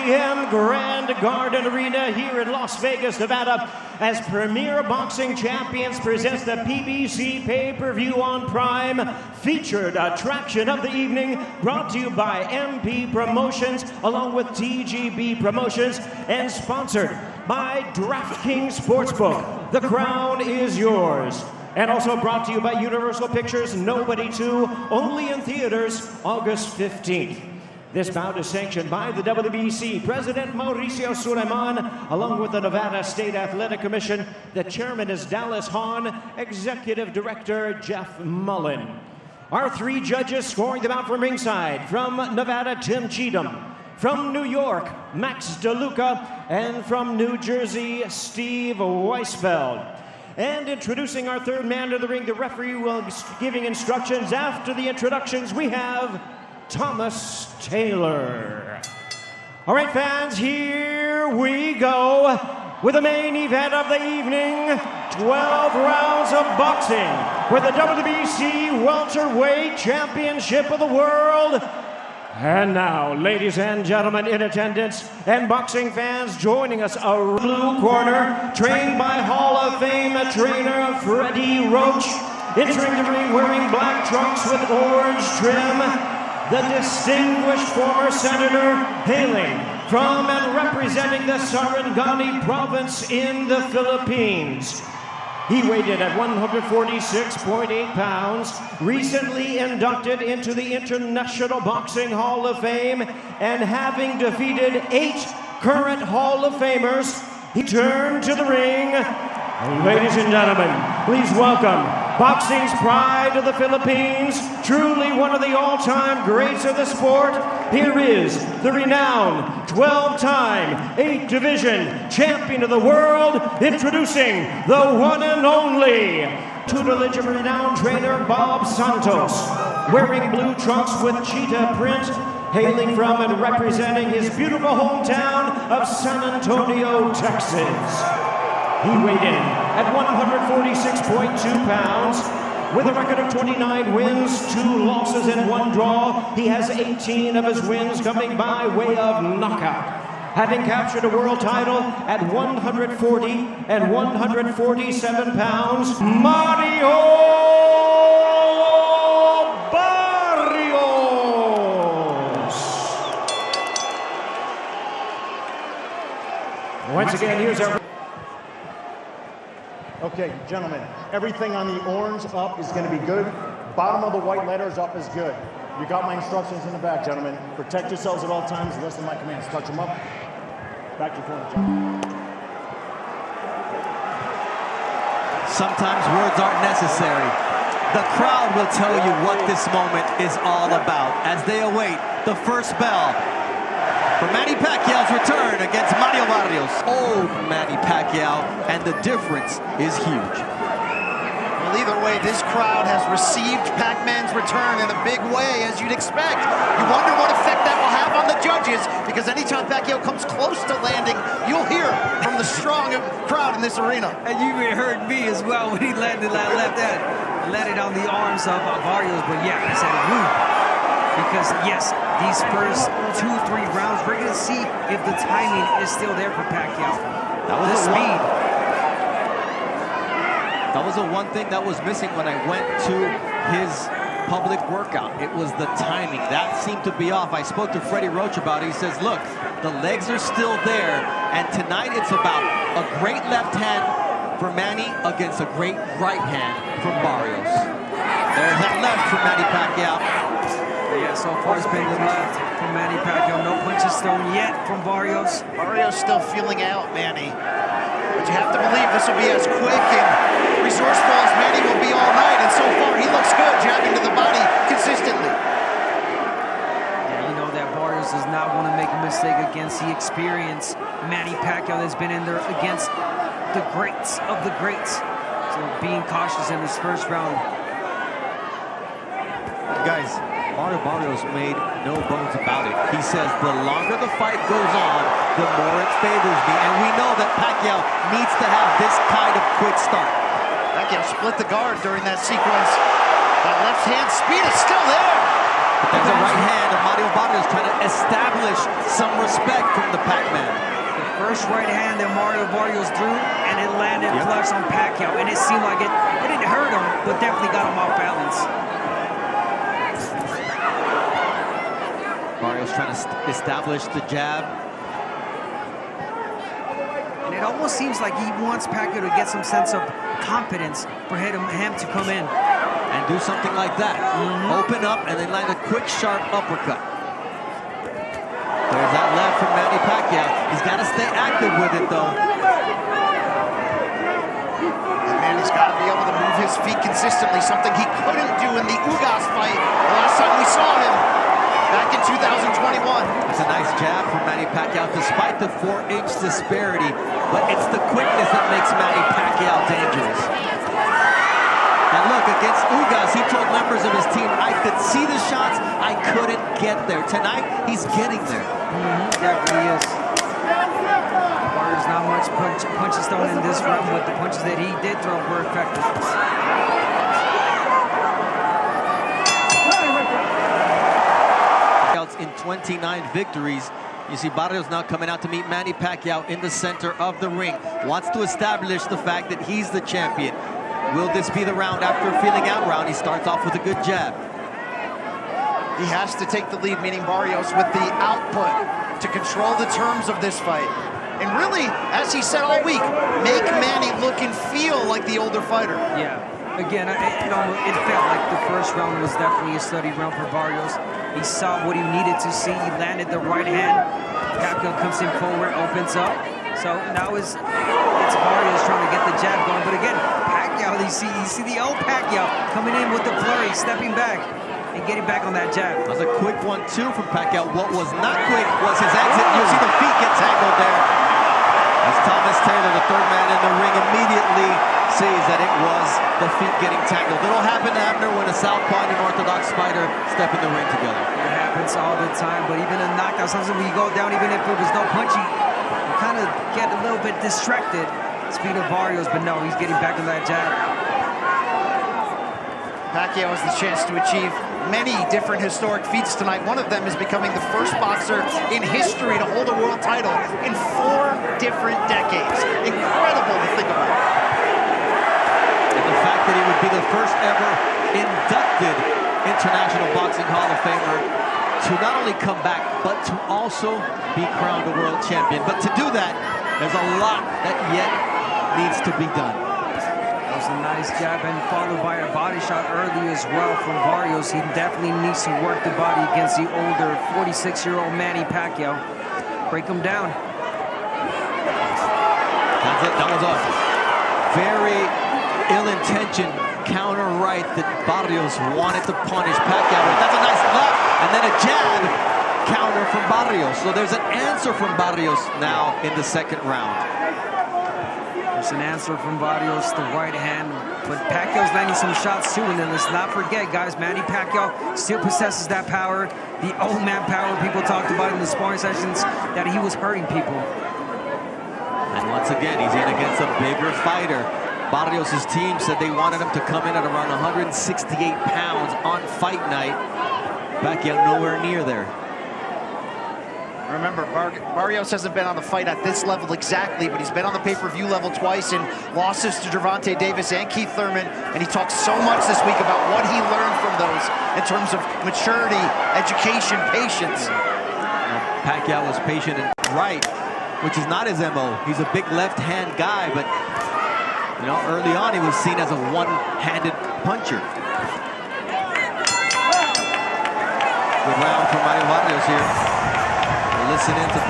MGM Grand Garden Arena here in Las Vegas, Nevada, as Premier Boxing Champions presents the PBC pay-per-view on Prime, featured attraction of the evening, brought to you by MP Promotions, along with TGB Promotions, and sponsored by DraftKings Sportsbook. The crown is yours. And also brought to you by Universal Pictures, Nobody 2, only in theaters August 15th. This bout is sanctioned by the WBC, President Mauricio Suleiman, along with the Nevada State Athletic Commission. The chairman is Dallas Hahn, Executive Director Jeff Mullen. Our three judges scoring the bout from ringside: from Nevada, Tim Cheatham; from New York, Max DeLuca; and from New Jersey, Steve Weisfeld. And introducing our third man to the ring, the referee will be giving instructions. After the introductions, we have Thomas Taylor. All right, fans, here we go with the main event of the evening. 12 rounds of boxing for the WBC Welterweight Championship of the World. And now, ladies and gentlemen in attendance and boxing fans joining us, a blue corner, trained by Hall of Fame trainer Freddie Roach. Entering the ring wearing black trunks with orange trim, the distinguished former senator hailing from and representing the Sarangani province in the Philippines. He weighed in at 146.8 pounds, recently inducted into the International Boxing Hall of Fame, and having defeated 8 current Hall of Famers, he turned to the ring. Ladies and gentlemen, please welcome boxing's pride of the Philippines, truly one of the all-time greats of the sport. Here is the renowned 12-time 8-division champion of the world, introducing the one and only tutelage of renowned trainer Bob Santos, wearing blue trunks with cheetah print, hailing from and representing his beautiful hometown of San Antonio, Texas. He weighed in at 146.2 pounds. With a record of 29 wins, 2 losses, and 1 draw, he has 18 of his wins coming by way of knockout. Having captured a world title at 140 and 147 pounds, Mario Barrios. Once again, here's our... Okay, gentlemen, everything on the orange up is going to be good. Bottom of the white letters up is good. You got my instructions in the back, gentlemen. Protect yourselves at all times. Listen to my commands. Touch them up. Back to your corner, gentlemen. Sometimes words aren't necessary. The crowd will tell you what this moment is all about as they await the first bell for Manny Pacquiao's return against Mario Barrios. Old Manny Pacquiao, and the difference is huge. Well, either way, this crowd has received Pac-Man's return in a big way, as you'd expect. You wonder what effect that will have on the judges, because anytime Pacquiao comes close to landing, you'll hear from the strong crowd in this arena. And you even heard me as well when he landed that left hand. Landed on the arms of Barrios, but yeah, I said woo. Because yes, these first 2-3 rounds, we're going to see if the timing is still there for Pacquiao. That was the speed. That was the one thing that was missing when I went to his public workout. It was the timing. That seemed to be off. I spoke to Freddie Roach about it. He says, look, the legs are still there, and tonight it's about a great left hand for Manny against a great right hand from Barrios. There's that left for Manny Pacquiao. Yeah, so far it's been the left from Manny Pacquiao. No punches thrown yet from Barrios. Barrios still feeling out Manny. But you have to believe this will be as quick and resourceful as Manny will be all night. And so far, he looks good, jabbing to the body consistently. Yeah, you know that Barrios does not want to make a mistake against the experienced Manny Pacquiao that's been in there against the greats of the greats. So being cautious in this first round. Guys, Mario Barrios made no bones about it. He says the longer the fight goes on, the more it favors me. And we know that Pacquiao needs to have this kind of quick start. Pacquiao split the guard during that sequence. That left hand speed is still there. But there's a right hand of Mario Barrios trying to establish some respect from the Pac-Man. The first right hand that Mario Barrios threw, and it landed flush on Pacquiao. And it seemed like it didn't hurt him, but definitely got him off balance. Barrios trying to establish the jab. And it almost seems like he wants Pacquiao to get some sense of confidence for him to come in. And do something like that. Open up and then land a quick, sharp uppercut. There's that left from Manny Pacquiao. He's got to stay active with it, though. And Manny's got to be able to move his feet consistently, something he couldn't do in the Ugas fight the last time we saw him back in 2021. It's a nice jab from Manny Pacquiao, despite the 4-inch disparity. But it's the quickness that makes Manny Pacquiao dangerous. And look, against Ugas, he told members of his team, I could see the shots, I couldn't get there. Tonight, he's getting there. Definitely is. Barrios not much punches thrown in this round, but the punches that he did throw were effective. In 29 victories. You see Barrios now coming out to meet Manny Pacquiao in the center of the ring. Wants to establish the fact that he's the champion. Will this be the round after a feeling out round? He starts off with a good jab. He has to take the lead, meaning Barrios, with the output to control the terms of this fight. And really, as he said all week, make Manny look and feel like the older fighter. Yeah. Again, it felt like the first round was definitely a study round for Barrios. He saw what he needed to see. He landed the right hand. Pacquiao comes in forward, opens up. So now it's Barrios trying to get the jab going. But again, Pacquiao, you see the old Pacquiao coming in with the flurry, stepping back and getting back on that jab. That was a quick 1-2 from Pacquiao. What was not quick was his exit. You see the feet get tangled there. As Thomas Taylor, the third man in the ring, immediately sees that it was the feet getting tangled. It'll happen to Abner when a southpaw and an orthodox fighter step in the ring together. It happens all the time, but even in knockouts, sometimes when you go down, even if it was no punching, you kind of get a little bit distracted. Speed of Barrios, but no, he's getting back on that jab. Pacquiao has the chance to achieve many different historic feats tonight. One of them is becoming the first boxer in history to hold a world title in 4 different decades. Incredible to think about. And the fact that he would be the first ever inducted International Boxing Hall of Famer to not only come back, but to also be crowned a world champion. But to do that, there's a lot that yet needs to be done. That was a nice jab and followed by a body shot early as well from Barrios. He definitely needs to work the body against the older 46-year-old Manny Pacquiao. Break him down. That's it. That was a very ill-intentioned counter right that Barrios wanted to punish Pacquiao with. That's a nice left, and then a jab counter from Barrios. So there's an answer from Barrios now in the second round. There's an answer from Barrios, the right hand, but Pacquiao's landing some shots too, and then let's not forget, guys, Manny Pacquiao still possesses that power, the old man power people talked about in the sparring sessions, that he was hurting people. And once again, he's in against a bigger fighter. Barrios' team said they wanted him to come in at around 168 pounds on fight night. Pacquiao nowhere near there. Remember, Barrios hasn't been on the fight at this level exactly, but he's been on the pay-per-view level twice in losses to Gervonta Davis and Keith Thurman, and he talked so much this week about what he learned from those in terms of maturity, education, patience. Pacquiao was patient and right, which is not his MO. He's a big left-hand guy, but you know, early on he was seen as a one-handed puncher. Good round for Mario Barrios here. Listen in to